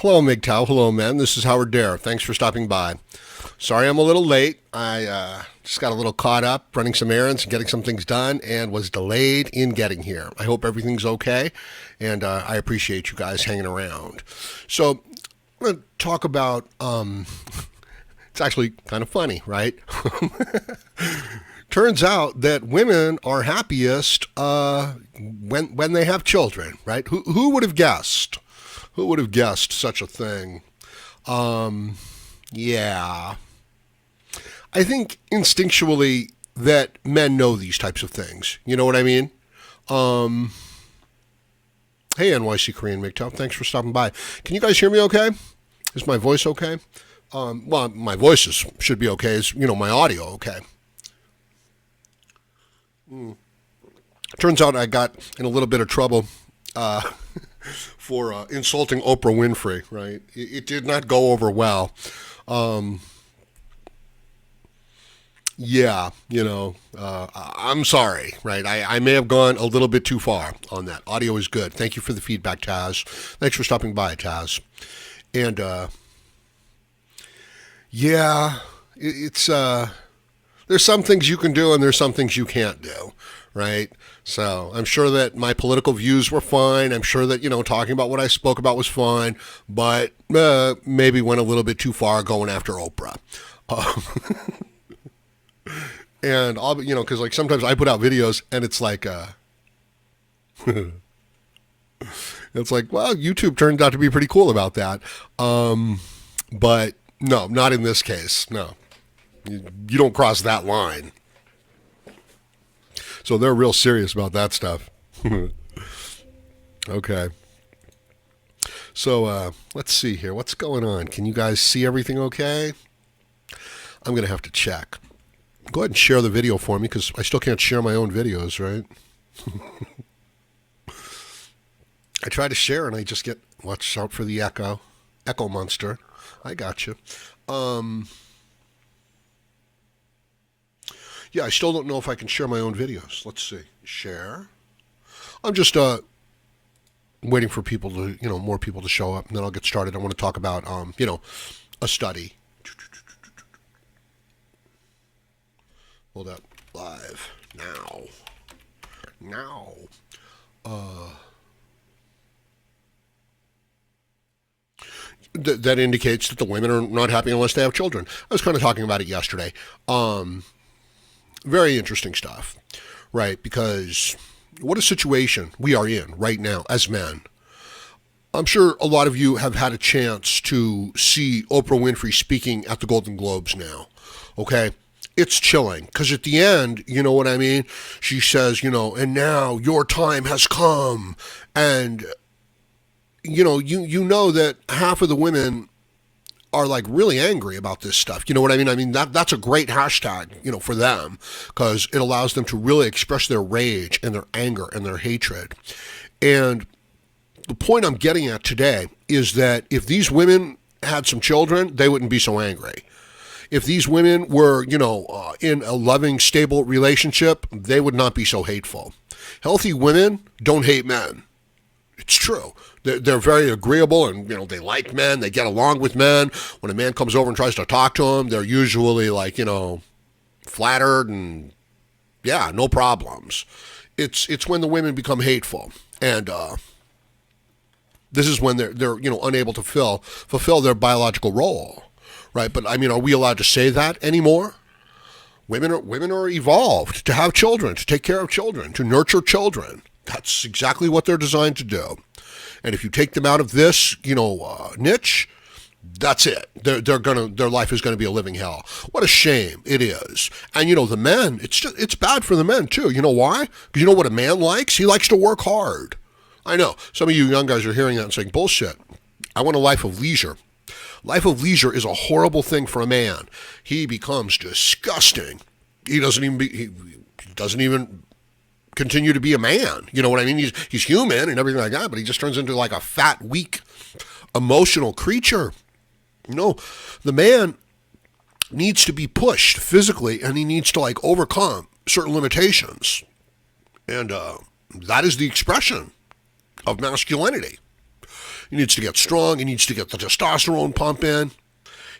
Hello, MGTOW. Hello, men. This is Howard Dare. Thanks for stopping by. Sorry I'm a little late. I just got a little caught up running some errands and getting some things done and was delayed in getting here. I hope everything's okay, and I appreciate you guys hanging around. So I'm going to talk about, it's actually kind of funny, right? Turns out that women are happiest when they have children, right? Who would have guessed? Who would have guessed such a thing? Yeah. I think instinctually that men know these types of things. You know what I mean? Hey, NYC Korean MGTOW. Thanks for stopping by. Can you guys hear me okay? Is my voice okay? Well, my voice should be okay. Is, my audio okay? Turns out I got in a little bit of trouble for insulting Oprah Winfrey, right? It did not go over well. Yeah, I'm sorry, right? I may have gone a little bit too far on that. Audio is good. Thank you for the feedback, Taz. Thanks for stopping by, Taz. And, yeah, it's, there's some things you can do and there's some things you can't do, right? So I'm sure that my political views were fine. I'm sure that, talking about what I spoke about was fine, but maybe went a little bit too far going after Oprah. And I'll, because like sometimes I put out videos and it's like, it's like, well, YouTube turned out to be pretty cool about that. But no, not in this case. No, you don't cross that line. So they're real serious about that stuff. Okay. So let's see here. What's going on? Can you guys see everything okay? I'm going to have to check. Go ahead and share the video for me because I still can't share my own videos, right? I try to share and I just get, watch out for the echo monster. I got you. Yeah, I still don't know if I can share my own videos. Let's see. Share. I'm just waiting for people to, more people to show up, and then I'll get started. I want to talk about, a study. Hold up. Live. Now. That indicates that the women are not happy unless they have children. I was kind of talking about it yesterday. Very interesting stuff, right? Because what a situation we are in right now as men. I'm sure a lot of you have had a chance to see Oprah Winfrey speaking at the Golden Globes now, okay? It's chilling because at the end, you know what I mean? She says, and now your time has come. And, you know that half of the women are like really angry about this stuff. You know what I mean? I mean, that's a great hashtag, for them because it allows them to really express their rage and their anger and their hatred. And the point I'm getting at today is that if these women had some children, they wouldn't be so angry. If these women were, in a loving, stable relationship, they would not be so hateful. Healthy women don't hate men. It's true. They're very agreeable and, they like men. They get along with men. When a man comes over and tries to talk to them, they're usually like, flattered and, yeah, no problems. It's when the women become hateful. And this is when they're unable to fulfill their biological role. Right, but I mean, are we allowed to say that anymore? Women are evolved to have children, to take care of children, to nurture children. That's exactly what they're designed to do. And if you take them out of this, niche, that's it. Their life is gonna be a living hell. What a shame it is. And the men, it's bad for the men too. You know why? Because you know what a man likes? He likes to work hard. I know some of you young guys are hearing that and saying, bullshit. I want a life of leisure. Life of leisure is a horrible thing for a man. He becomes disgusting. He doesn't even continue to be a man. You know what I mean? He's human and everything like that, but he just turns into like a fat, weak, emotional creature. The man needs to be pushed physically and he needs to like overcome certain limitations. And that is the expression of masculinity. He needs to get strong. He needs to get the testosterone pump in.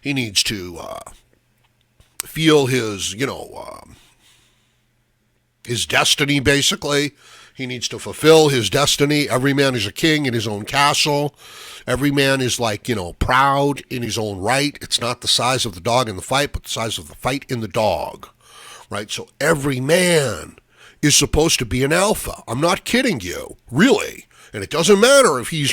He needs to feel his, his destiny, basically. He needs to fulfill his destiny. Every man is a king in his own castle. Every man is proud in his own right. It's not the size of the dog in the fight, but the size of the fight in the dog, right? So every man is supposed to be an alpha. I'm not kidding you, really. And it doesn't matter if he's,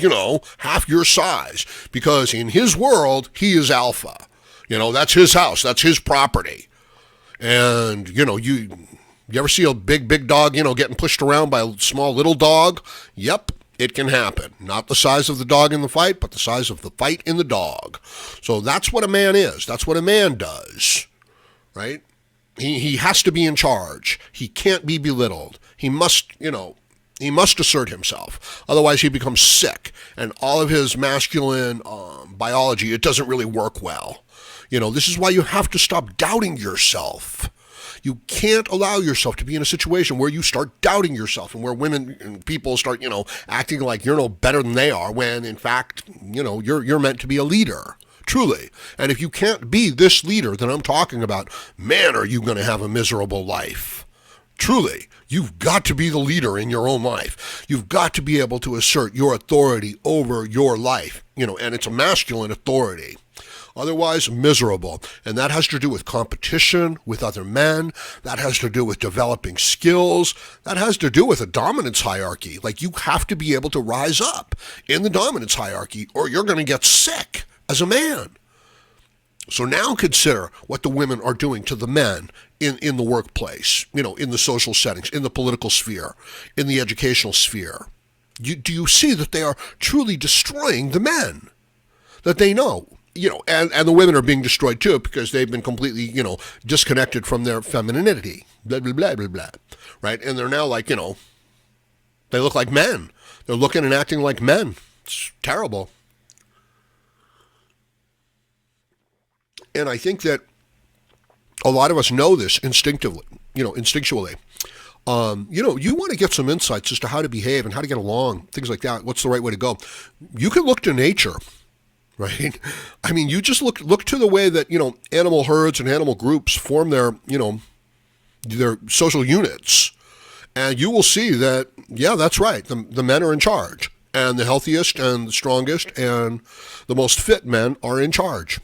half your size, because in his world, he is alpha. That's his house. That's his property. And, you ever see a big dog, getting pushed around by a small little dog? Yep, it can happen. Not the size of the dog in the fight, but the size of the fight in the dog. So that's what a man is. That's what a man does, right? He has to be in charge. He can't be belittled. He must, he must assert himself. Otherwise, he becomes sick. And all of his masculine biology, it doesn't really work well. This is why you have to stop doubting yourself. You can't allow yourself to be in a situation where you start doubting yourself and where women and people start, acting like you're no better than they are when, in fact, you're meant to be a leader. Truly. And if you can't be this leader that I'm talking about, man, are you going to have a miserable life. Truly. You've got to be the leader in your own life. You've got to be able to assert your authority over your life, and it's a masculine authority. Otherwise, miserable. And that has to do with competition with other men. That has to do with developing skills. That has to do with a dominance hierarchy. Like, you have to be able to rise up in the dominance hierarchy or you're going to get sick as a man. So now consider what the women are doing to the men in the workplace, in the social settings, in the political sphere, in the educational sphere. Do you see that they are truly destroying the men that they know? And the women are being destroyed too because they've been completely, disconnected from their femininity, blah, blah, blah, blah, blah, right? And they're now they look like men. They're looking and acting like men. It's terrible. And I think that a lot of us know this instinctively, instinctually. You want to get some insights as to how to behave and how to get along, things like that. What's the right way to go? You can look to nature. Right? I mean, you just look to the way that, animal herds and animal groups form their social units. And you will see that, yeah, that's right. The men are in charge. And the healthiest and the strongest and the most fit men are in charge.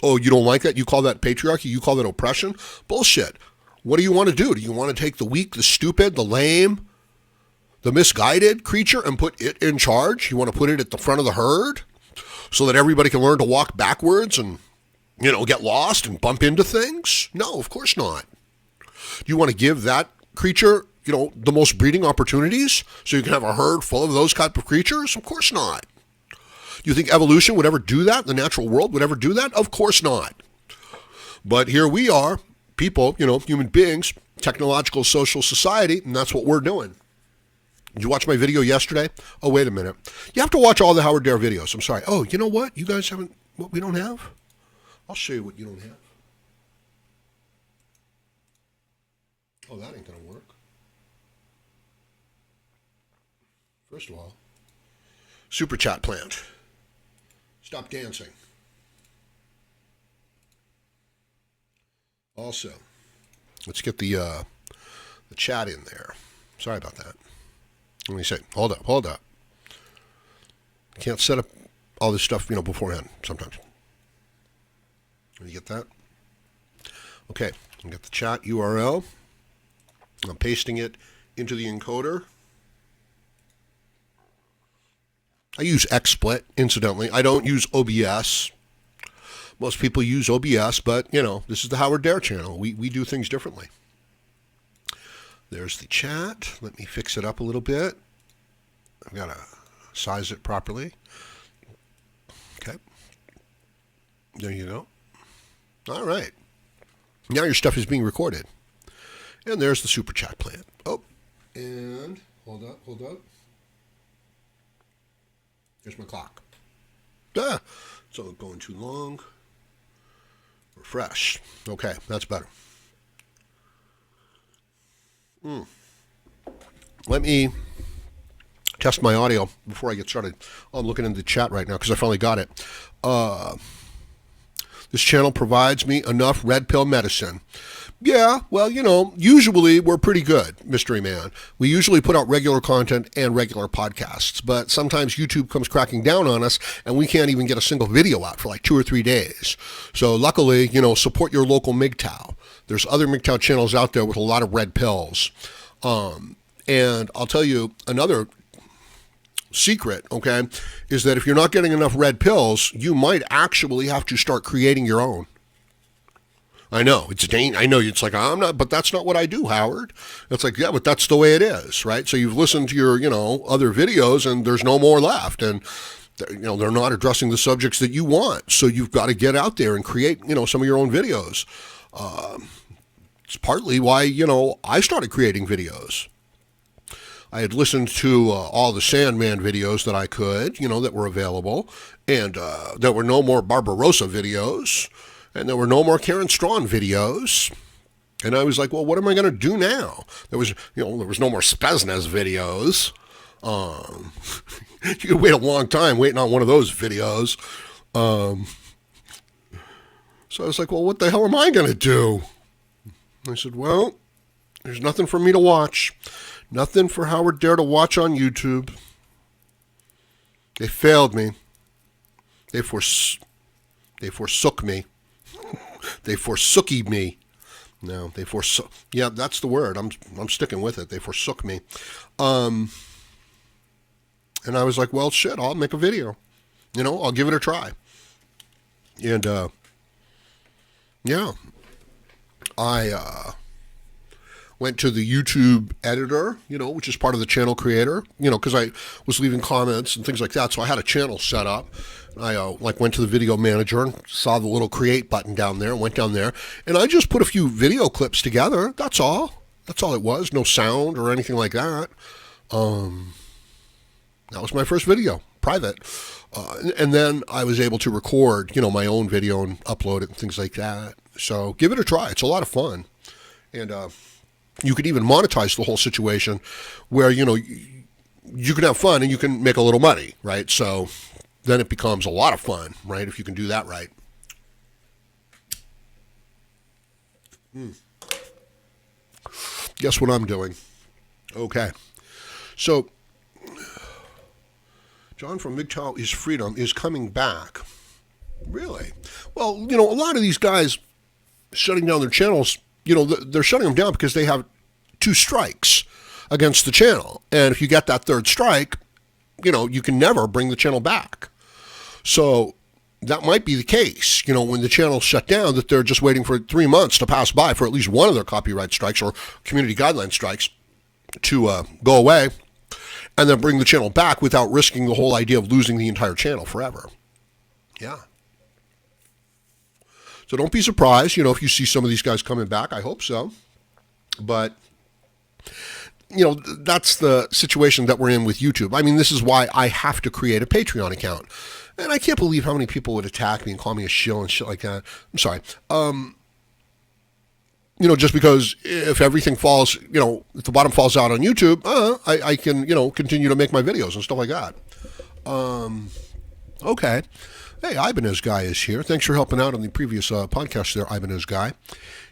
Oh, you don't like that? You call that patriarchy? You call that oppression? Bullshit. What do you want to do? Do you want to take the weak, the stupid, the lame, the misguided creature and put it in charge? You want to put it at the front of the herd? So that everybody can learn to walk backwards and, get lost and bump into things? No, of course not. Do you want to give that creature, the most breeding opportunities so you can have a herd full of those type of creatures? Of course not. Do you think evolution would ever do that? The natural world would ever do that? Of course not. But here we are, people, human beings, technological social society, and that's what we're doing. Did you watch my video yesterday? Oh, wait a minute. You have to watch all the Howard Dare videos. I'm sorry. Oh, you know what? You guys haven't, what we don't have? I'll show you what you don't have. Oh, that ain't going to work. First of all, Super Chat plant. Stop dancing. Also, let's get the chat in there. Sorry about that. Let me say, hold up. Can't set up all this stuff, beforehand sometimes. You get that? Okay, I got the chat URL. I'm pasting it into the encoder. I use XSplit, incidentally. I don't use OBS. Most people use OBS, but, this is the Howard Dare channel. We do things differently. There's the chat. Let me fix it up a little bit. I've got to size it properly. Okay. There you go. All right. Now your stuff is being recorded. And there's the Super Chat plan. Oh, and hold up. Here's my clock. So going too long. Refresh. Okay, that's better. Let me test my audio before I get started. I'm looking into the chat right now because I finally got it. This channel provides me enough red pill medicine. Yeah, well, usually we're pretty good, Mystery Man. We usually put out regular content and regular podcasts, but sometimes YouTube comes cracking down on us and we can't even get a single video out for like 2 or 3 days. So luckily, support your local MGTOW. There's other MGTOW channels out there with a lot of red pills. And I'll tell you another secret, okay, is that if you're not getting enough red pills, you might actually have to start creating your own. I know, I know it's like, I'm not, but that's not what I do, Howard. It's like, yeah, but that's the way it is, right? So you've listened to your, other videos and there's no more left. And, they're not addressing the subjects that you want. So you've got to get out there and create, some of your own videos. It's partly why, I started creating videos. I had listened to all the Sandman videos that I could, that were available. And there were no more Barbarossa videos. And there were no more Karen Strawn videos. And I was like, well, what am I going to do now? There was no more Spesnes videos. You could wait a long time waiting on one of those videos. So I was like, well, what the hell am I going to do? I said, well, there's nothing for me to watch. Nothing for Howard Dare to watch on YouTube. They failed me. They forsook me. They forsookied me. No, they forsook. Yeah, that's the word. I'm sticking with it. They forsook me. And I was like, well, shit, I'll make a video. I'll give it a try. And, yeah, I went to the YouTube editor, which is part of the channel creator, because I was leaving comments and things like that. So I had a channel set up. I went to the video manager and saw the little create button down there and went down there. And I just put a few video clips together. That's all. That's all it was. No sound or anything like that. That was my first video, private. And then I was able to record, my own video and upload it and things like that. So give it a try. It's a lot of fun. And you could even monetize the whole situation where, you can have fun and you can make a little money, right? So then it becomes a lot of fun, right? If you can do that right. Guess what I'm doing? Okay. So John from MGTOW is Freedom is coming back. Really? Well, a lot of these guys shutting down their channels, they're shutting them down because they have 2 strikes against the channel. And if you get that 3rd strike, you can never bring the channel back. So that might be the case, when the channel's shut down, that they're just waiting for 3 months to pass by for at least one of their copyright strikes or community guideline strikes to go away and then bring the channel back without risking the whole idea of losing the entire channel forever. Yeah. So don't be surprised, if you see some of these guys coming back. I hope so. But, that's the situation that we're in with YouTube. I mean, this is why I have to create a Patreon account. And I can't believe how many people would attack me and call me a shill and shit like that. I'm sorry. Just because if everything falls, if the bottom falls out on YouTube, I can, continue to make my videos and stuff like that. Okay. Hey, Ibanez Guy is here. Thanks for helping out on the previous podcast there, Ibanez Guy.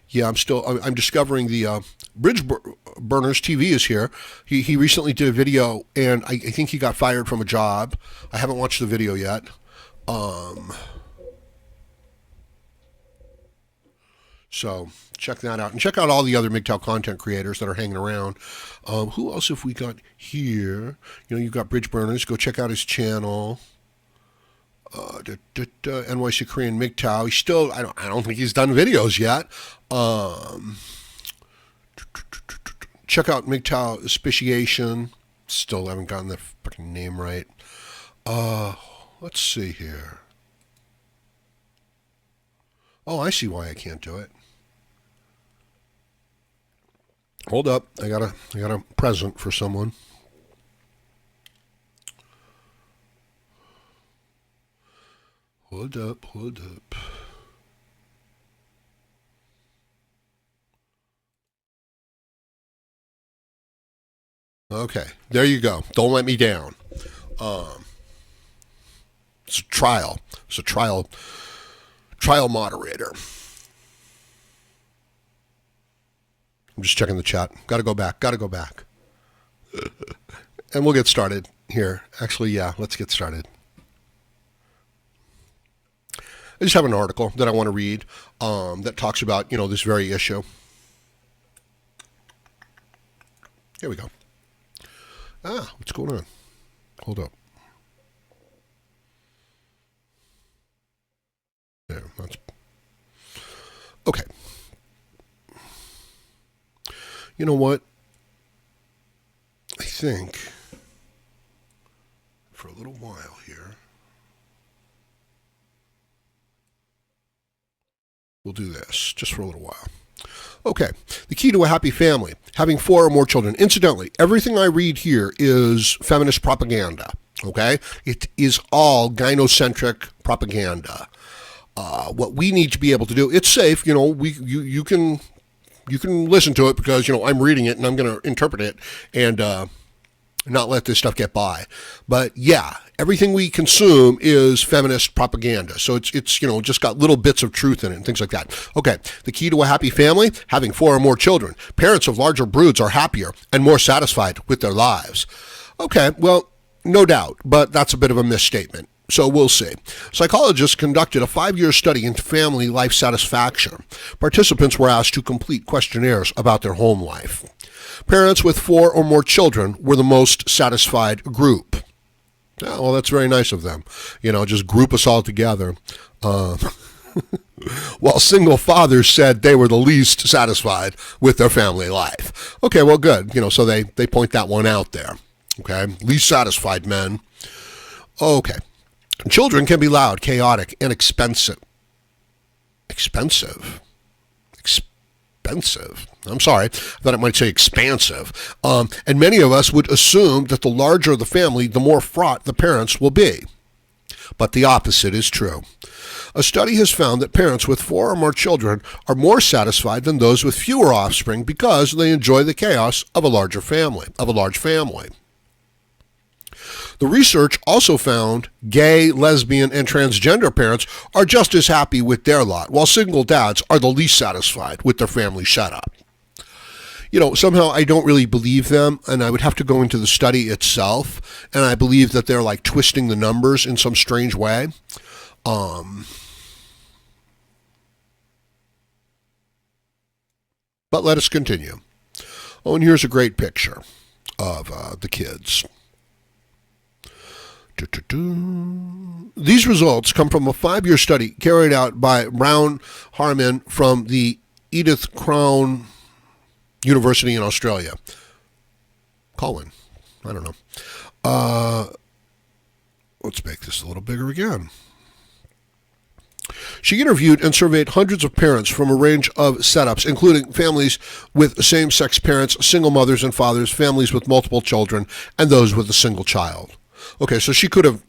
Yeah, I'm discovering the Bridge Burners TV is here. He recently did a video, and I think he got fired from a job. I haven't watched the video yet. So check that out. And check out all the other MGTOW content creators that are hanging around. Who else have we got here? You've got Bridge Burners. Go check out his channel. NYC Korean MGTOW. He's still, I don't think he's done videos yet. Check out MGTOW Speciation. Still haven't gotten the fucking name right. Let's see here. Oh, I see why I can't do it. Hold up. I got a present for someone. Hold up. Okay, there you go. Don't let me down. It's a trial. It's a trial moderator. I'm just checking the chat. Got to go back. And we'll get started here. Actually, yeah, let's get started. I just have an article that I want to read that talks about, this very issue. Here we go. What's going on? Hold up. There, that's... Okay. You know what? I think for a little while here, we'll do this just for a little while. Okay, the key to a happy family, having 4 or more children. Incidentally, everything I read here is feminist propaganda, okay? It is all gynocentric propaganda. What we need to be able to do, it's safe, you can listen to it because, I'm reading it and I'm going to interpret it and not let this stuff get by. But yeah, everything we consume is feminist propaganda. So it's just got little bits of truth in it and things like that. Okay, the key to a happy family, having 4 or more children. Parents of larger broods are happier and more satisfied with their lives. Okay, well, no doubt, but that's a bit of a misstatement. So we'll see. Psychologists conducted a 5-year study into family life satisfaction. Participants were asked to complete questionnaires about their home life. Parents with 4 or more children were the most satisfied group. Oh, well, that's very nice of them. Just group us all together. While single fathers said they were the least satisfied with their family life. Okay, well, good. So they point that one out there. Okay, least satisfied men. Okay. Children can be loud, chaotic, and expensive. Expensive? I'm sorry. I thought it might say expansive. And many of us would assume that the larger the family, the more fraught the parents will be. But the opposite is true. A study has found that parents with 4 or more children are more satisfied than those with fewer offspring because they enjoy the chaos of a large family. The research also found gay, lesbian, and transgender parents are just as happy with their lot, while single dads are the least satisfied with their family setup. Somehow I don't really believe them, and I would have to go into the study itself, and I believe that they're like twisting the numbers in some strange way. But let us continue. Oh, and here's a great picture of the kids. These results come from a 5-year study carried out by Brown Harman from the Edith Crown University in Australia. Colin, I don't know. Let's make this a little bigger again. She interviewed and surveyed hundreds of parents from a range of setups, including families with same-sex parents, single mothers and fathers, families with multiple children, and those with a single child. Okay, so she could have,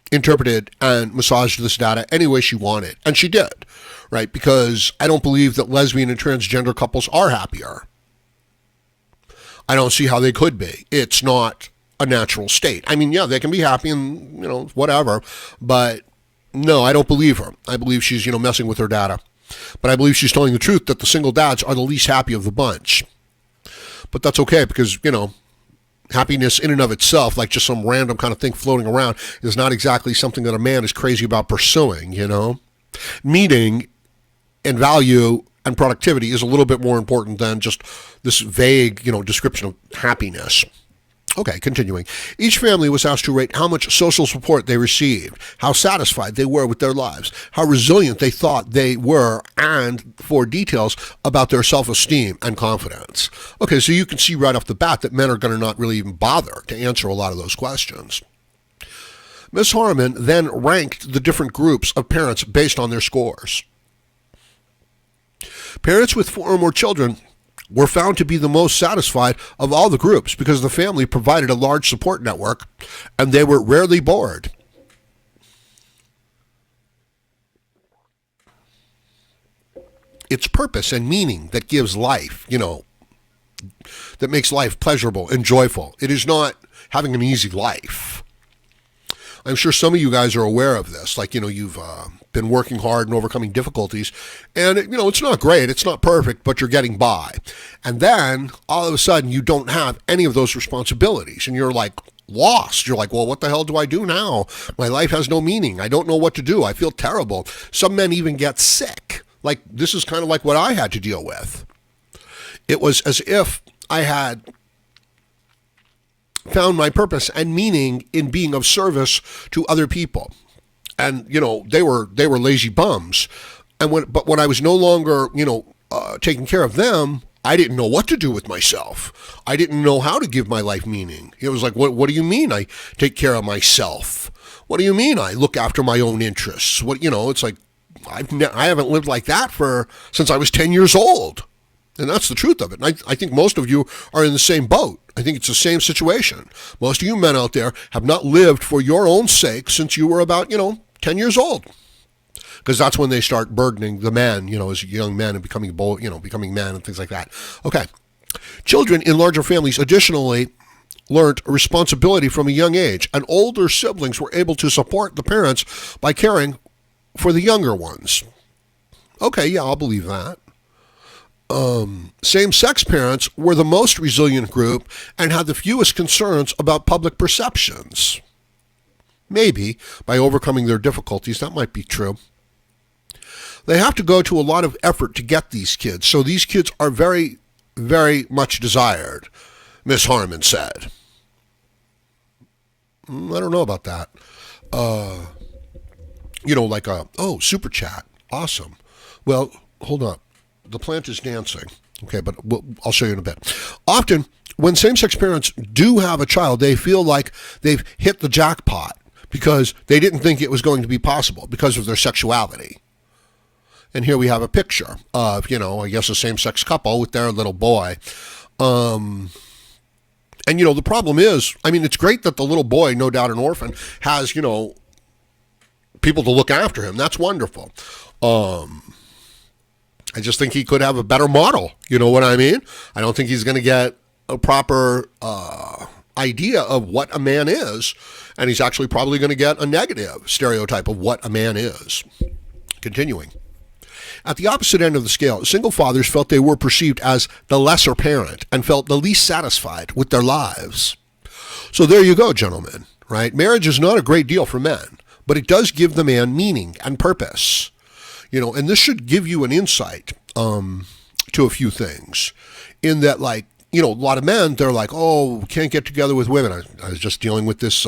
interpreted and massaged this data any way she wanted. And she did, right? Because I don't believe that lesbian and transgender couples are happier. I don't see how they could be. It's not a natural state. I mean, yeah, they can be happy and, whatever. But no, I don't believe her. I believe she's, messing with her data. But I believe she's telling the truth that the single dads are the least happy of the bunch. But that's okay because, happiness in and of itself, like just some random kind of thing floating around, is not exactly something that a man is crazy about pursuing, Meaning and value and productivity is a little bit more important than just this vague, description of happiness. Okay, continuing. Each family was asked to rate how much social support they received, how satisfied they were with their lives, how resilient they thought they were, and for details about their self-esteem and confidence. Okay, so you can see right off the bat that men are going to not really even bother to answer a lot of those questions. Ms. Harman then ranked the different groups of parents based on their scores. Parents with 4 or more children were found to be the most satisfied of all the groups because the family provided a large support network and they were rarely bored. It's purpose and meaning that gives life, that makes life pleasurable and joyful. It is not having an easy life. I'm sure some of you guys are aware of this. Like, you've been working hard and overcoming difficulties, and it's not great, it's not perfect, but you're getting by. And then all of a sudden you don't have any of those responsibilities, and you're like lost. You're like, well, what the hell do I do now? My life has no meaning. I don't know what to do. I feel terrible. Some men even get sick. Like, this is kind of like what I had to deal with. It was as if I had found my purpose and meaning in being of service to other people. And, they were lazy bums. But when I was no longer, taking care of them, I didn't know what to do with myself. I didn't know how to give my life meaning. It was like, what do you mean I take care of myself? What do you mean I look after my own interests? It's like, I haven't lived like that since I was 10 years old. And that's the truth of it. And I think most of you are in the same boat. I think it's the same situation. Most of you men out there have not lived for your own sake since you were about, 10 years old. Because that's when they start burdening the man, as young men and becoming bold, becoming men and things like that. Okay. Children in larger families additionally learned responsibility from a young age, and older siblings were able to support the parents by caring for the younger ones. Okay, yeah, I'll believe that. Same-sex parents were the most resilient group and had the fewest concerns about public perceptions. Maybe by overcoming their difficulties, that might be true. They have to go to a lot of effort to get these kids, so these kids are very, very much desired, Miss Harmon said. I don't know about that. Super chat. Awesome. Well, hold on. The plant is dancing. Okay, but I'll show you in a bit. Often, when same-sex parents do have a child, they feel like they've hit the jackpot because they didn't think it was going to be possible because of their sexuality. And here we have a picture of, I guess a same-sex couple with their little boy. And, the problem is, it's great that the little boy, no doubt an orphan, has, people to look after him. That's wonderful. I just think he could have a better model. You know what I mean? I don't think he's going to get a proper idea of what a man is. And he's actually probably going to get a negative stereotype of what a man is. Continuing. At the opposite end of the scale, single fathers felt they were perceived as the lesser parent and felt the least satisfied with their lives. So there you go, gentlemen, right? Marriage is not a great deal for men, but it does give the man meaning and purpose. And this should give you an insight to a few things in that, a lot of men, they're like, oh, can't get together with women. I was just dealing with this,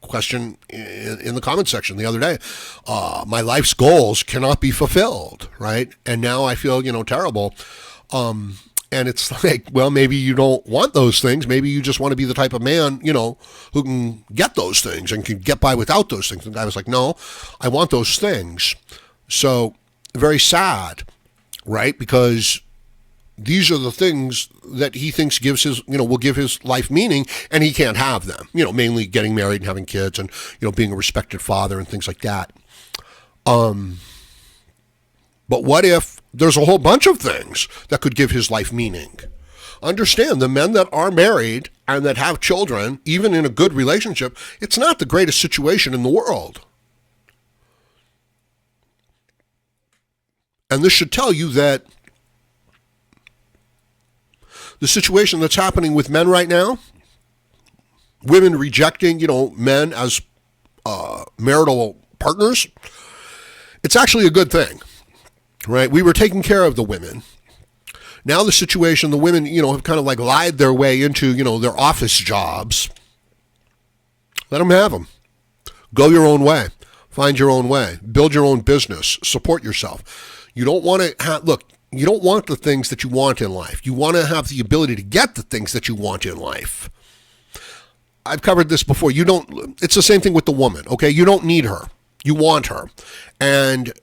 question in the comment section the other day. My life's goals cannot be fulfilled, right? And now I feel, terrible. And it's like, well, maybe you don't want those things. Maybe you just want to be the type of man, who can get those things and can get by without those things. And the guy was like, no, I want those things. So very sad, right? Because these are the things that he thinks gives his, will give his life meaning, and he can't have them, mainly getting married and having kids and, being a respected father and things like that. But what if there's a whole bunch of things that could give his life meaning? Understand, the men that are married and that have children, even in a good relationship, it's not the greatest situation in the world. And this should tell you that the situation that's happening with men right now, women rejecting, men as marital partners, it's actually a good thing, right? We were taking care of the women. Now the situation, the women, have kind of lied their way into, their office jobs. Let them have them. Go your own way. Find your own way. Build your own business. Support yourself. You don't want to you don't want the things that you want in life. You want to have the ability to get the things that you want in life. I've covered this before. It's the same thing with the woman, okay? You don't need her. You want her. And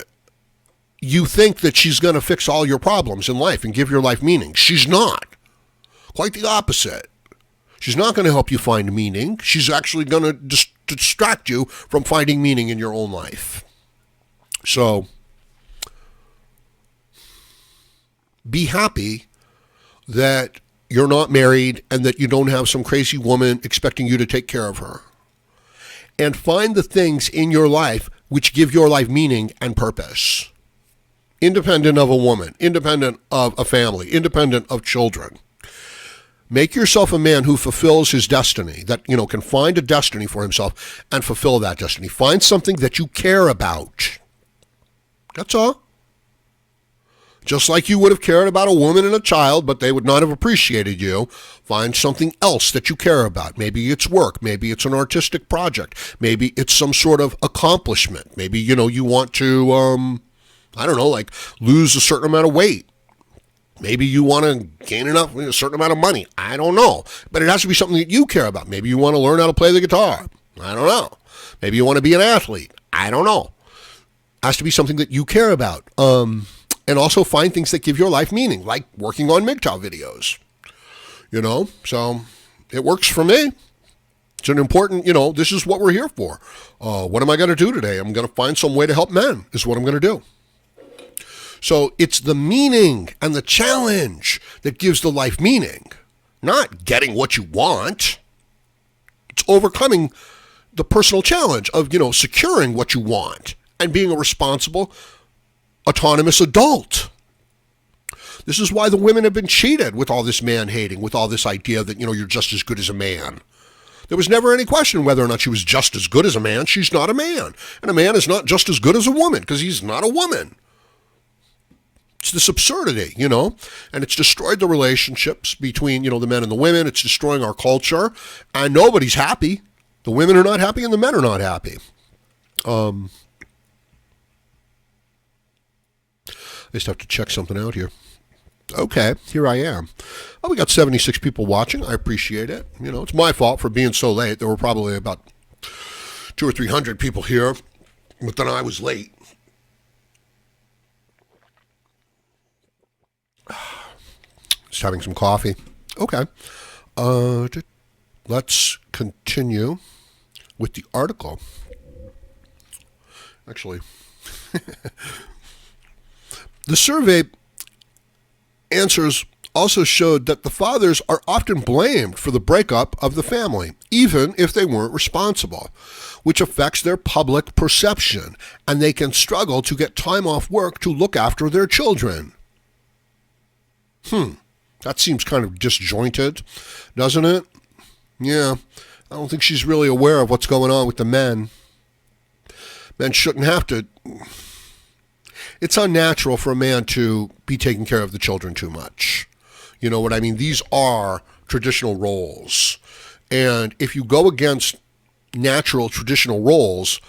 you think that she's going to fix all your problems in life and give your life meaning. She's not. Quite the opposite. She's not going to help you find meaning. She's actually going to distract you from finding meaning in your own life. So, be happy that you're not married and that you don't have some crazy woman expecting you to take care of her. And find the things in your life which give your life meaning and purpose. Independent of a woman, independent of a family, independent of children. Make yourself a man who fulfills his destiny, that, can find a destiny for himself and fulfill that destiny. Find something that you care about. That's all. Just like you would have cared about a woman and a child, but they would not have appreciated you, find something else that you care about. Maybe it's work. Maybe it's an artistic project. Maybe it's some sort of accomplishment. Maybe, you want to, lose a certain amount of weight. Maybe you want to gain a certain amount of money. I don't know. But it has to be something that you care about. Maybe you want to learn how to play the guitar. I don't know. Maybe you want to be an athlete. I don't know. It has to be something that you care about. And also find things that give your life meaning, like working on MGTOW videos. So it works for me. It's an important, this is what we're here for. What am I going to do today? I'm going to find some way to help men is what I'm going to do. So it's the meaning and the challenge that gives the life meaning, not getting what you want. It's overcoming the personal challenge of, securing what you want and being a responsible, autonomous adult. This is why the women have been cheated with all this man-hating, with all this idea that, you're just as good as a man. There was never any question whether or not she was just as good as a man. She's not a man. And a man is not just as good as a woman because he's not a woman. It's this absurdity, and it's destroyed the relationships between, the men and the women. It's destroying our culture, and nobody's happy. The women are not happy, and the men are not happy. I just have to check something out here. Okay, here I am. Oh, we got 76 people watching. I appreciate it. It's my fault for being so late. There were probably about 200 or 300 people here, but then I was late. Just having some coffee. Okay. Let's continue with the article. Actually, the survey answers also showed that the fathers are often blamed for the breakup of the family, even if they weren't responsible, which affects their public perception, and they can struggle to get time off work to look after their children. That seems kind of disjointed, doesn't it? Yeah, I don't think she's really aware of what's going on with the men. Men shouldn't have to. It's unnatural for a man to be taking care of the children too much. You know what I mean? These are traditional roles. And if you go against natural traditional roles,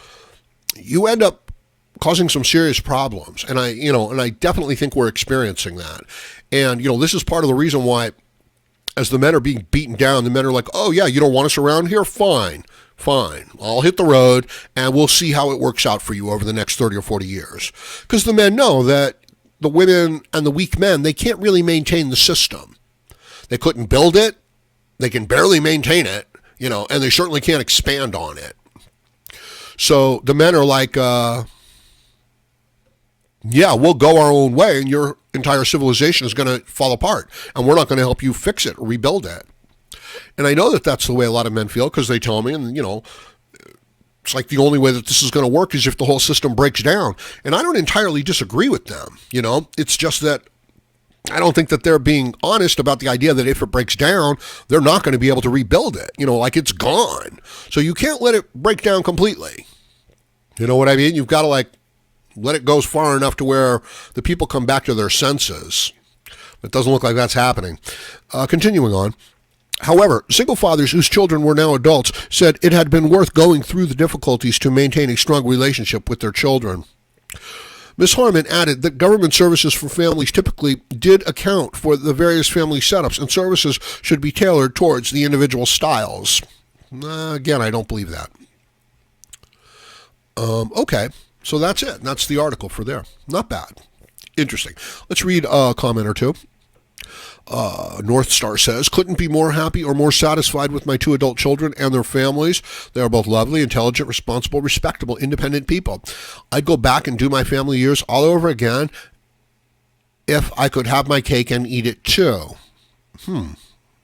you end up causing some serious problems. And I definitely think we're experiencing that. And, this is part of the reason why, as the men are being beaten down, the men are like, oh yeah, you don't want us around here? Fine. I'll hit the road and we'll see how it works out for you over the next 30 or 40 years. Because the men know that the women and the weak men, they can't really maintain the system. They couldn't build it. They can barely maintain it, and they certainly can't expand on it. So the men are like, yeah, we'll go our own way and your entire civilization is going to fall apart and we're not going to help you fix it or rebuild it. And I know that that's the way a lot of men feel because they tell me, and it's like the only way that this is going to work is if the whole system breaks down. And I don't entirely disagree with them. It's just that I don't think that they're being honest about the idea that if it breaks down, they're not going to be able to rebuild it. Like it's gone. So you can't let it break down completely. You know what I mean? You've got to let it go far enough to where the people come back to their senses. It doesn't look like that's happening. Continuing on. However, single fathers whose children were now adults said it had been worth going through the difficulties to maintain a strong relationship with their children. Ms. Harmon added that government services for families typically did account for the various family setups, and services should be tailored towards the individual styles. Again, I don't believe that. Okay, so that's it. That's the article for there. Not bad. Interesting. Let's read a comment or two. North Star says, couldn't be more happy or more satisfied with my 2 adult children and their families. They are both lovely, intelligent, responsible, respectable, independent people. I'd go back and do my family years all over again if I could have my cake and eat it too.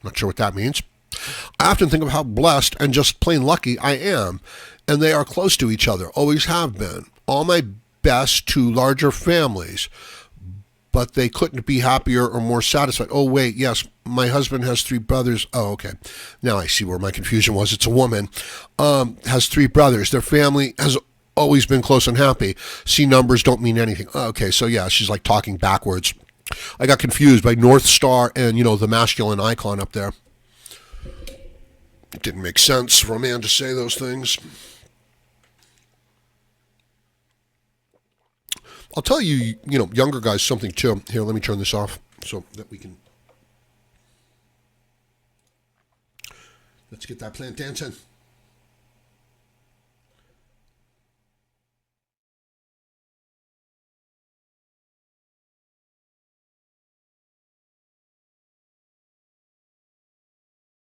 Not sure what that means. I often think of how blessed and just plain lucky I am, and they are close to each other, always have been. All my best to larger families, but they couldn't be happier or more satisfied. Oh, wait, yes, my husband has 3 brothers. Oh, okay. Now I see where my confusion was. It's a woman. Has 3 brothers. Their family has always been close and happy. See, numbers don't mean anything. Oh, okay, so yeah, she's like talking backwards. I got confused by North Star and, the masculine icon up there. It didn't make sense for a man to say those things. I'll tell you, younger guys something too. Here, let me turn this off so that we can. Let's get that plant dancing.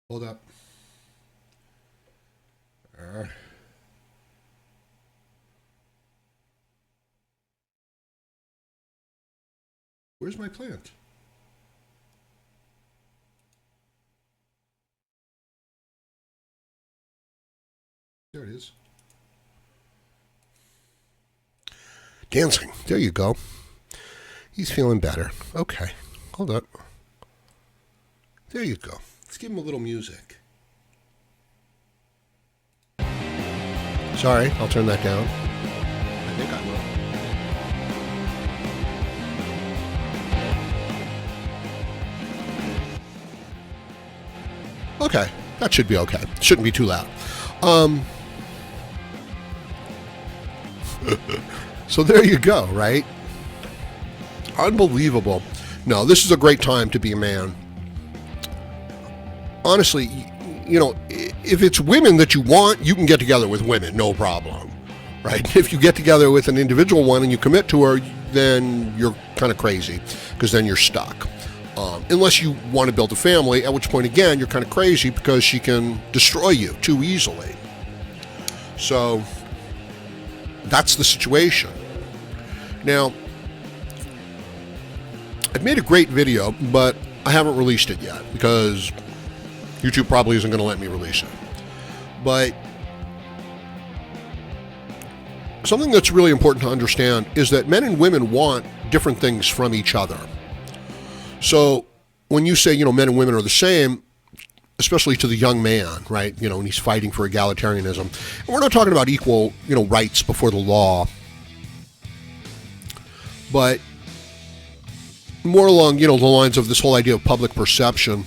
Hold up. Where's my plant? There it is. Dancing. There you go. He's feeling better. Okay. Hold up. There you go. Let's give him a little music. Sorry, I'll turn that down. I think I will. Okay, that should be okay. Shouldn't be too loud. So there you go, right? Unbelievable. No, this is a great time to be a man. Honestly, if it's women that you want, you can get together with women, no problem, right? If you get together with an individual one and you commit to her, then you're kind of crazy, because then you're stuck. Unless you want to build a family, at which point, again, you're kind of crazy because she can destroy you too easily. So that's the situation. Now, I've made a great video, but I haven't released it yet because YouTube probably isn't going to let me release it. But something that's really important to understand is that men and women want different things from each other. So when you say, men and women are the same, especially to the young man, right? And he's fighting for egalitarianism. And we're not talking about equal, rights before the law, but more along, the lines of this whole idea of public perception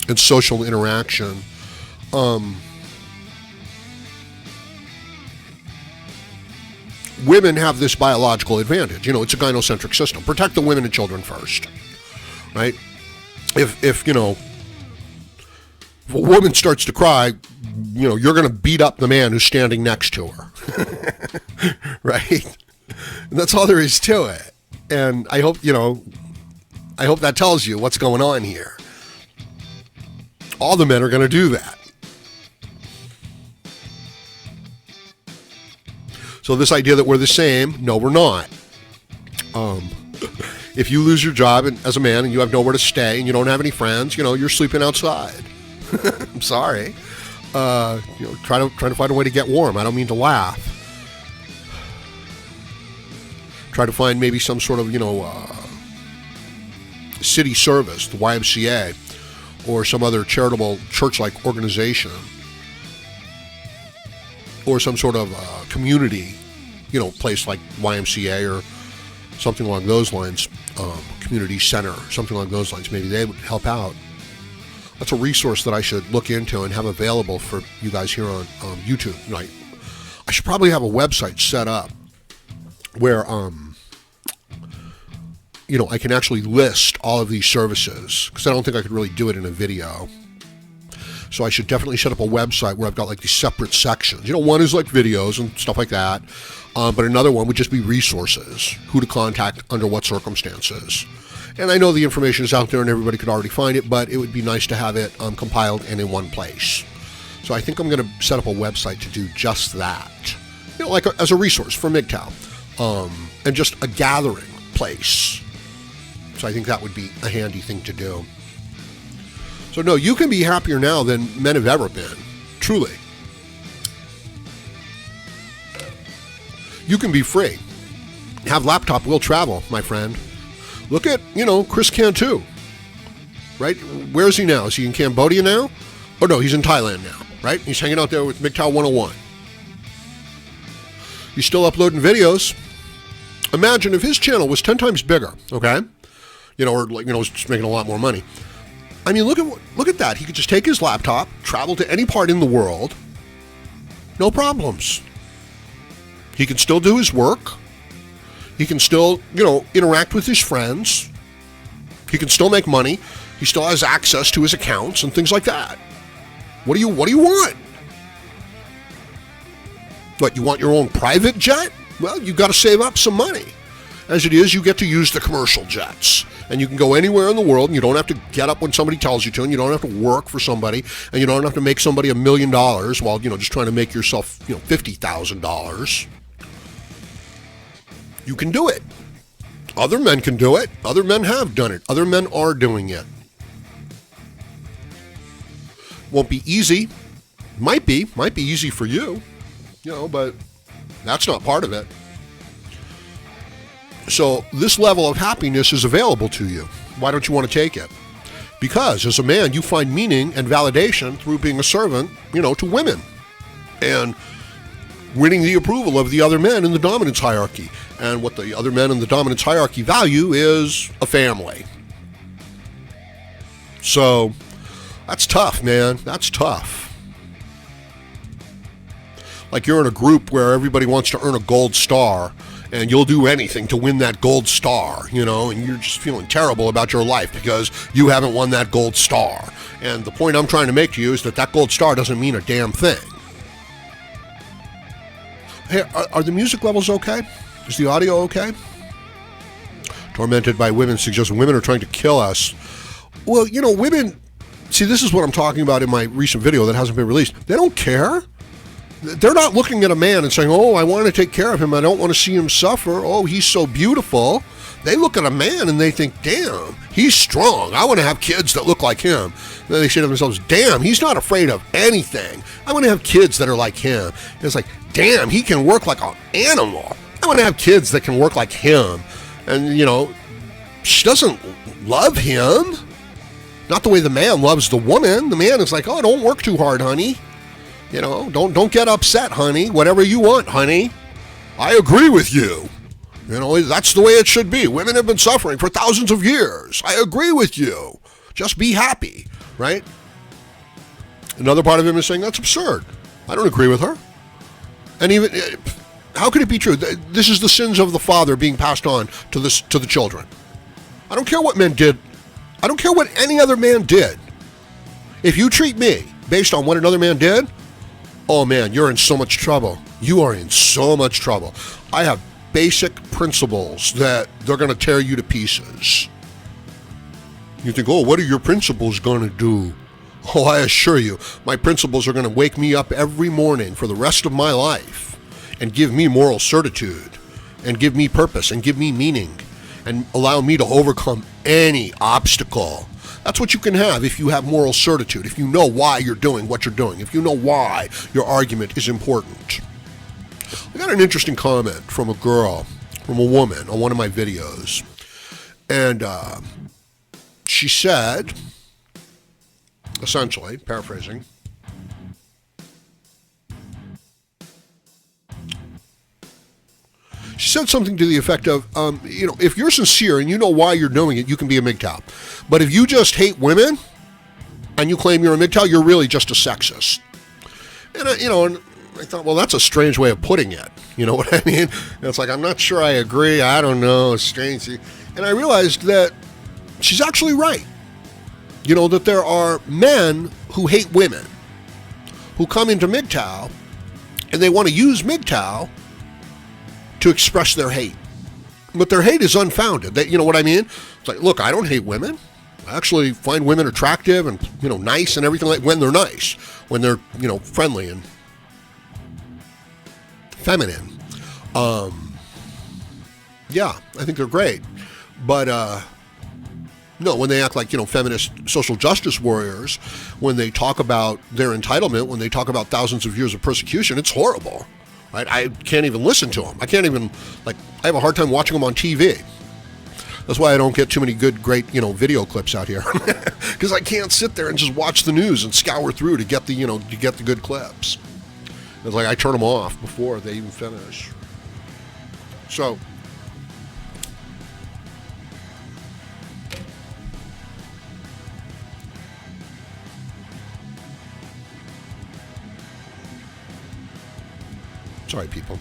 and social interaction. Women have this biological advantage. It's a gynocentric system. Protect the women and children first, right? If a woman starts to cry, you're going to beat up the man who's standing next to her, right? And that's all there is to it. And I hope that tells you what's going on here. All the men are going to do that. So this idea that we're the same, no, we're not. If you lose your job as a man and you have nowhere to stay and you don't have any friends, you're sleeping outside. I'm sorry. Try to find a way to get warm. I don't mean to laugh. Try to find maybe some sort of, city service, the YMCA, or some other charitable church-like organization, or some sort of community, place like YMCA or something along those lines, community center, something along those lines. Maybe they would help out. That's a resource that I should look into and have available for you guys here on YouTube. I should probably have a website set up where I can actually list all of these services, because I don't think I could really do it in a video. So I should definitely set up a website where I've got like these separate sections. One is like videos and stuff like that, but another one would just be resources, who to contact under what circumstances. And I know the information is out there and everybody could already find it, but it would be nice to have it compiled and in one place. So I think I'm going to set up a website to do just that, as a resource for MGTOW, and just a gathering place. So I think that would be a handy thing to do. So no, you can be happier now than men have ever been. Truly. You can be free. Have laptop, will travel, my friend. Look at, Chris Cantu. Right? Where is he now? Is he in Cambodia now? Oh no, he's in Thailand now, right? He's hanging out there with MGTOW 101. He's still uploading videos. Imagine if his channel was 10 times bigger, okay? Or was just making a lot more money. I mean, look at that. He could just take his laptop, travel to any part in the world, no problems. He can still do his work. He can still, interact with his friends. He can still make money. He still has access to his accounts and things like that. What do you want? What, you want your own private jet? Well, you've got to save up some money. As it is, you get to use the commercial jets. And you can go anywhere in the world, and you don't have to get up when somebody tells you to, and you don't have to work for somebody, and you don't have to make somebody $1 million while, just trying to make yourself, $50,000. You can do it. Other men can do it. Other men have done it. Other men are doing it. Won't be easy. Might be easy for you, but that's not part of it. So this level of happiness is available to you. Why don't you want to take it? Because as a man, you find meaning and validation through being a servant, to women and winning the approval of the other men in the dominance hierarchy. And what the other men in the dominance hierarchy value is a family. So that's tough, man. That's tough. Like you're in a group where everybody wants to earn a gold star, and you'll do anything to win that gold star, and you're just feeling terrible about your life because you haven't won that gold star. And the point I'm trying to make to you is that gold star doesn't mean a damn thing. Hey, are the music levels okay? Is the audio okay? Tormented by women suggests women are trying to kill us. Well, women, see, this is what I'm talking about in my recent video that hasn't been released. They don't care. They're not looking at a man and saying, oh, I want to take care of him. I don't want to see him suffer. Oh, he's so beautiful. They look at a man and they think, damn, he's strong. I want to have kids that look like him. Then they say to themselves, damn, he's not afraid of anything. I want to have kids that are like him. And it's like, damn, he can work like an animal. I want to have kids that can work like him. And, she doesn't love him. Not the way the man loves the woman. The man is like, oh, don't work too hard, honey. Don't get upset, honey. Whatever you want, honey. I agree with you. That's the way it should be. Women have been suffering for thousands of years. I agree with you. Just be happy, right? Another part of him is saying, that's absurd. I don't agree with her. And even, how could it be true? This is the sins of the father being passed on to the children. I don't care what men did. I don't care what any other man did. If you treat me based on what another man did, oh man, you're in so much trouble. You are in so much trouble. I have basic principles that they're going to tear you to pieces. You think, oh, what are your principles going to do? Oh, I assure you, my principles are going to wake me up every morning for the rest of my life and give me moral certitude and give me purpose and give me meaning and allow me to overcome any obstacle. That's what you can have if you have moral certitude, if you know why you're doing what you're doing, if you know why your argument is important. I got an interesting comment from a woman on one of my videos. And she said, essentially, paraphrasing, she said something to the effect of, if you're sincere and you know why you're doing it, you can be a MGTOW. But if you just hate women and you claim you're a MGTOW, you're really just a sexist. And I thought, well, that's a strange way of putting it. You know what I mean? And it's like, I'm not sure I agree. I don't know. It's strange. And I realized that she's actually right. That there are men who hate women who come into MGTOW and they want to use MGTOW to express their hate. But their hate is unfounded. You know what I mean? It's like, look, I don't hate women. I actually find women attractive and, nice and everything, like when they're nice, when they're, friendly and feminine. Yeah, I think they're great. But No, when they act like, feminist social justice warriors, when they talk about their entitlement, when they talk about thousands of years of persecution, it's horrible, right? I can't even listen to them. I have a hard time watching them on TV. That's why I don't get too many great, video clips out here, because I can't sit there and just watch the news and scour through to get the good clips. It's like I turn them off before they even finish. So, sorry, people.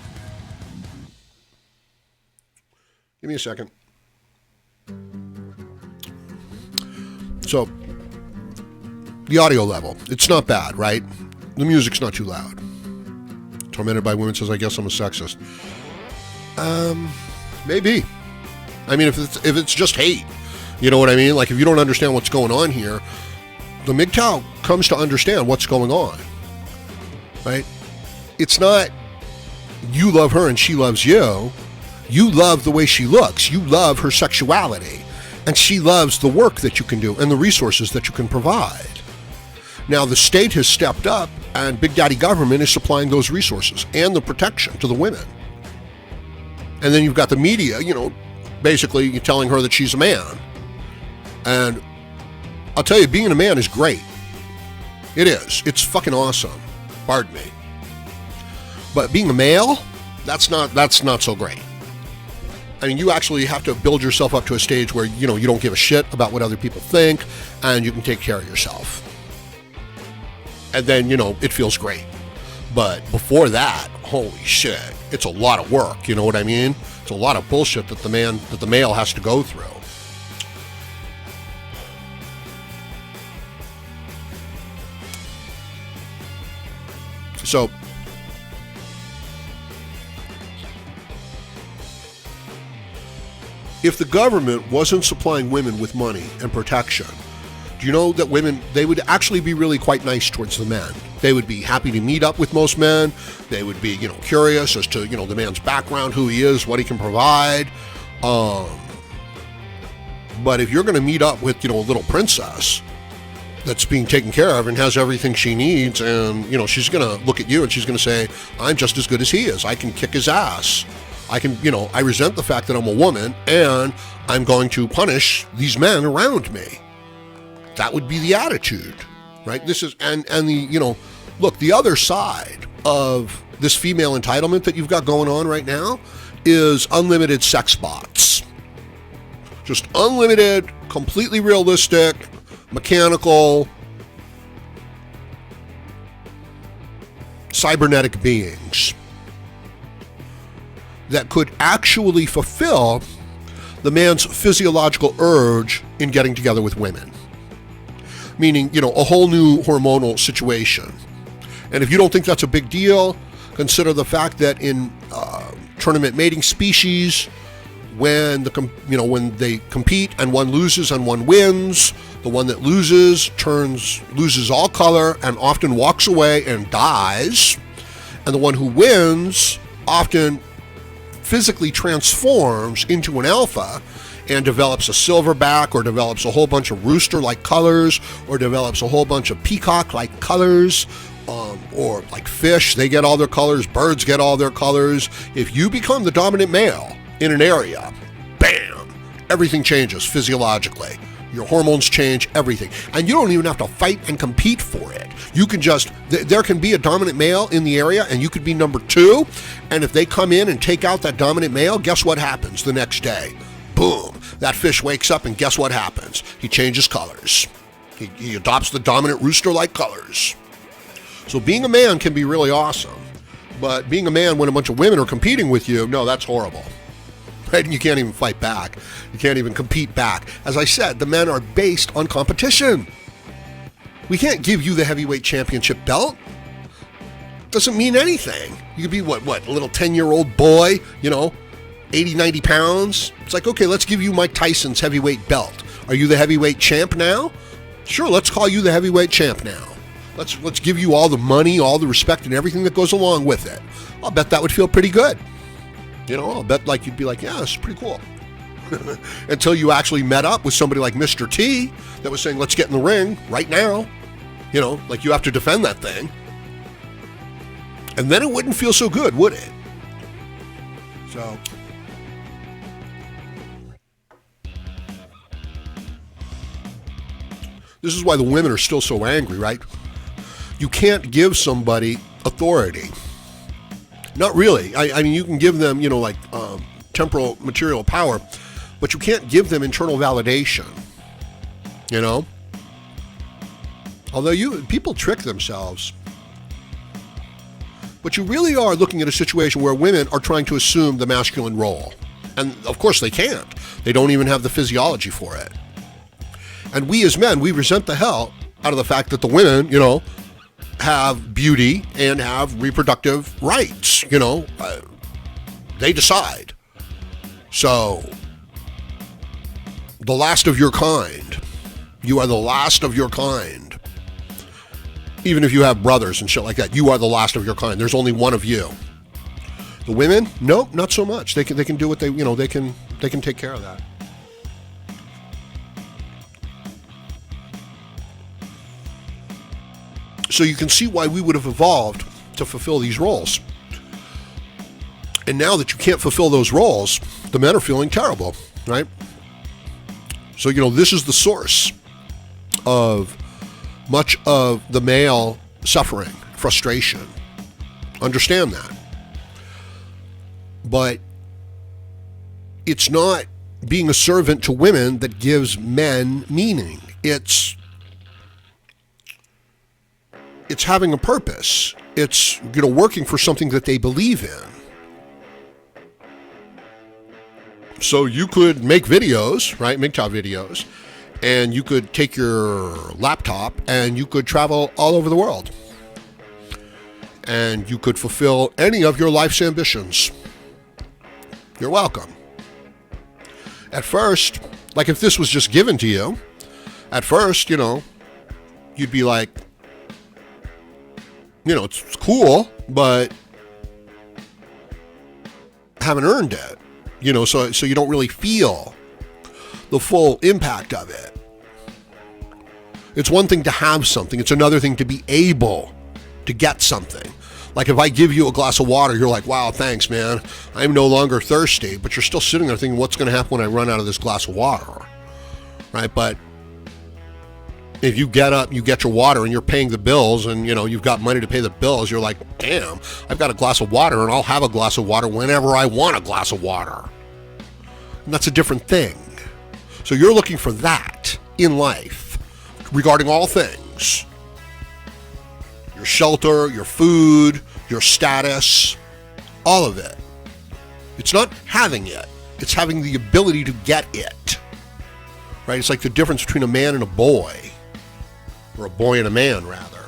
Give me a second. So, the audio level, it's not bad, right? The music's not too loud. Tormented by Women says, I guess I'm a sexist. Maybe. I mean, if it's just hate, you know what I mean? Like, if you don't understand what's going on here, the MGTOW comes to understand what's going on, right? It's not you love her and she loves you. You love the way she looks. You love her sexuality. And she loves the work that you can do and the resources that you can provide. Now, the state has stepped up, and Big Daddy government is supplying those resources and the protection to the women. And then you've got the media, basically telling her that she's a man. And I'll tell you, being a man is great. It is. It's fucking awesome. Pardon me. But being a male, that's not so great. I mean, you actually have to build yourself up to a stage where, you don't give a shit about what other people think, and you can take care of yourself. And then, it feels great. But before that, holy shit, it's a lot of work, you know what I mean? It's a lot of bullshit that the male has to go through. So, if the government wasn't supplying women with money and protection, do you know that women, they would actually be really quite nice towards the men? They would be happy to meet up with most men. They would be, curious as to, the man's background, who he is, what he can provide. But if you're going to meet up with, a little princess that's being taken care of and has everything she needs, and, she's going to look at you and she's going to say, I'm just as good as he is. I can kick his ass. I can, I resent the fact that I'm a woman, and I'm going to punish these men around me. That would be the attitude, right? This is, and the, look, the other side of this female entitlement that you've got going on right now is unlimited sex bots. Just unlimited, completely realistic, mechanical, cybernetic beings that could actually fulfill the man's physiological urge in getting together with women. Meaning, a whole new hormonal situation. And if you don't think that's a big deal, consider the fact that in tournament mating species, when they compete and one loses and one wins, the one that loses loses all color and often walks away and dies, and the one who wins often physically transforms into an alpha and develops a silverback, or develops a whole bunch of rooster-like colors, or develops a whole bunch of peacock-like colors, or like fish, they get all their colors, birds get all their colors. If you become the dominant male in an area, bam, everything changes physiologically. Your hormones change, everything. And you don't even have to fight and compete for it. You can just, there can be a dominant male in the area and you could be number 2. And if they come in and take out that dominant male, guess what happens the next day? Boom, that fish wakes up and guess what happens? He changes colors. He adopts the dominant rooster-like colors. So being a man can be really awesome. But being a man when a bunch of women are competing with you, no, that's horrible. Right? And you can't even fight back. You can't even compete back. As I said, the men are based on competition. We can't give you the heavyweight championship belt. Doesn't mean anything. You could be, what, a little 10-year-old boy, 80, 90 pounds. It's like, okay, let's give you Mike Tyson's heavyweight belt. Are you the heavyweight champ now? Sure, let's call you the heavyweight champ now. Let's give you all the money, all the respect, and everything that goes along with it. I'll bet that would feel pretty good. I'll bet you'd be like, yeah, it's pretty cool. until you actually met up with somebody like Mr. T that was saying, let's get in the ring right now. You know, like you have to defend that thing. And then it wouldn't feel so good, would it? So, this is why the women are still so angry, right? You can't give somebody authority. Not really. I mean, you can give them, you know, like temporal material power, but you can't give them internal validation, you know? Although people trick themselves. But you really are looking at a situation where women are trying to assume the masculine role. And of course they can't. They don't even have the physiology for it. And we as men, we resent the hell out of the fact that the women, you know, have beauty and have reproductive rights, you know. They decide. So, the last of your kind. You are the last of your kind. Even if you have brothers and shit like that, you are the last of your kind. There's only one of you. The women, no, not so much. They can do what they, you know, they can take care of that. So you can see why we would have evolved to fulfill these roles. And now that you can't fulfill those roles, the men are feeling terrible, right? So, you know, this is the source of much of the male suffering, frustration. Understand that. But it's not being a servant to women that gives men meaning. It's having a purpose. It's, you know, working for something that they believe in. So you could make videos, right? MGTOW videos. And you could take your laptop and you could travel all over the world. And you could fulfill any of your life's ambitions. You're welcome. At first, like if this was just given to you, at first, you know, you'd be like, you know, it's cool, but haven't earned it. You know, so you don't really feel the full impact of it. It's one thing to have something. It's another thing to be able to get something. Like if I give you a glass of water, you're like, wow, thanks, man. I'm no longer thirsty. But you're still sitting there thinking, what's going to happen when I run out of this glass of water? Right? But if you get up, you get your water and you're paying the bills and, you know, you've got money to pay the bills, you're like, damn, I've got a glass of water and I'll have a glass of water whenever I want a glass of water. And that's a different thing. So you're looking for that in life regarding all things. Your shelter, your food, your status, all of it. It's not having it. It's having the ability to get it. Right? It's like the difference between a man and a boy. Or a boy and a man, rather.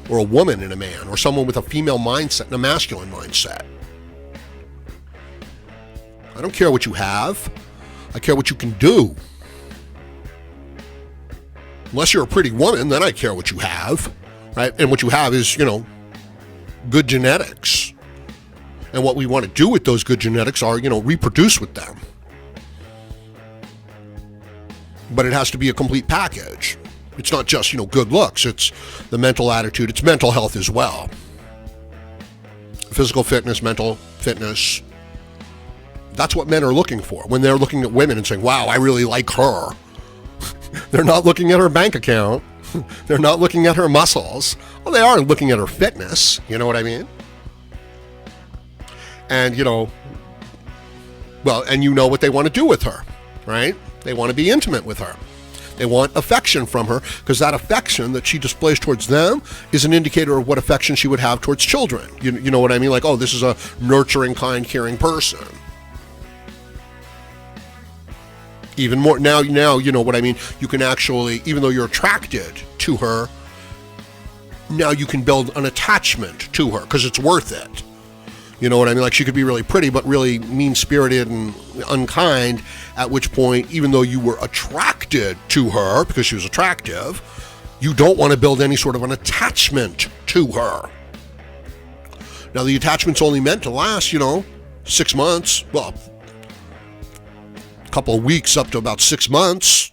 Or a woman and a man. Or someone with a female mindset and a masculine mindset. I don't care what you have. I care what you can do. Unless you're a pretty woman, then I care what you have, right? And what you have is, you know, good genetics. And what we want to do with those good genetics are, you know, reproduce with them. But it has to be a complete package. It's not just, you know, good looks. It's the mental attitude. It's mental health as well. Physical fitness, mental fitness. That's what men are looking for when they're looking at women and saying, wow, I really like her. They're not looking at her bank account. They're not looking at her muscles. Well, they are looking at her fitness. You know what I mean? And, you know, well, and you know what they want to do with her, right? They want to be intimate with her. They want affection from her because that affection that she displays towards them is an indicator of what affection she would have towards children. You know what I mean? Like, oh, this is a nurturing, kind, caring person. Even more now, you know what I mean? You can actually, even though you're attracted to her, now you can build an attachment to her because it's worth it. You know what I mean? Like she could be really pretty, but really mean-spirited and unkind, at which point, even though you were attracted to her because she was attractive, you don't want to build any sort of an attachment to her. Now, the attachment's only meant to last, you know, 6 months. Well, couple of weeks up to about 6 months.